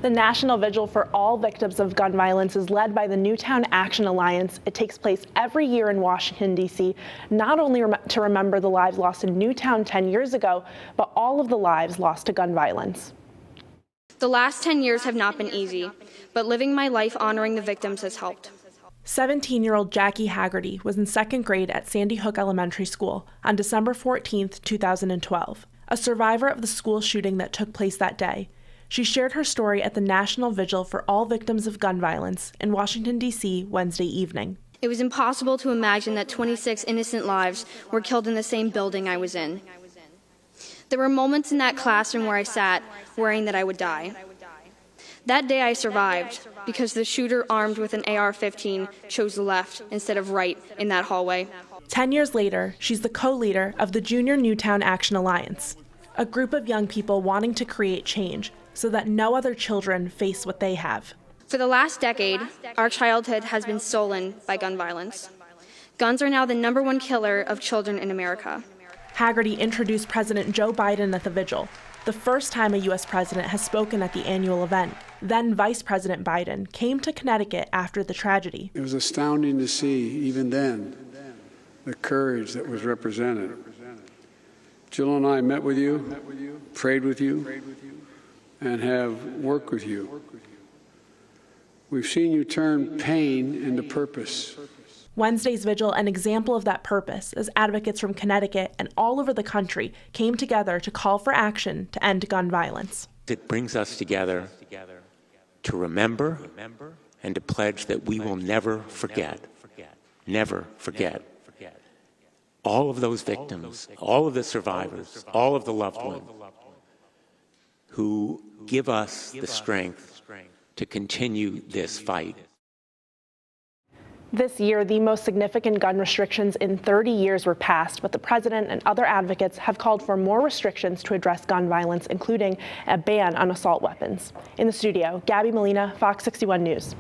The National Vigil for all victims of gun violence is led by the Newtown Action Alliance. It takes place every year in Washington, D.C., not only to remember the lives lost in Newtown 10 years ago, but all of the lives lost to gun violence. The last 10 years have not been easy, but living my life honoring the victims has helped. 17-year-old Jackie Haggerty was in second grade at Sandy Hook Elementary School on December 14, 2012, a survivor of the school shooting that took place that day. She shared her story at the National Vigil for all victims of gun violence in Washington, D.C. Wednesday evening. It was impossible to imagine that 26 innocent lives were killed in the same building I was in. There were moments in that classroom where I sat, worrying that I would die. That day I survived because the shooter armed with an AR-15 chose left instead of right in that hallway. 10 years later, she's the co-leader of the Junior Newtown Action Alliance, a group of young people wanting to create change so that no other children face what they have. For the last decade, our childhood has been stolen by gun violence. Guns are now the #1 killer of children in America. Haggerty introduced President Joe Biden at the vigil, the first time a U.S. president has spoken at the annual event. Then Vice President Biden came to Connecticut after the tragedy. It was astounding to see, even then, the courage that was represented. Jill and I met with you, prayed with you, and have worked with you. We've seen you turn pain into purpose. Wednesday's vigil, an example of that purpose, as advocates from Connecticut and all over the country came together to call for action to end gun violence. It brings us together to remember and to pledge that we will never forget all of those victims, all of the survivors, all of the loved ones who give us the strength to continue this fight. This year, the most significant gun restrictions in 30 years were passed, but the president and other advocates have called for more restrictions to address gun violence, including a ban on assault weapons. In the studio, Gabby Molina, Fox 61 News.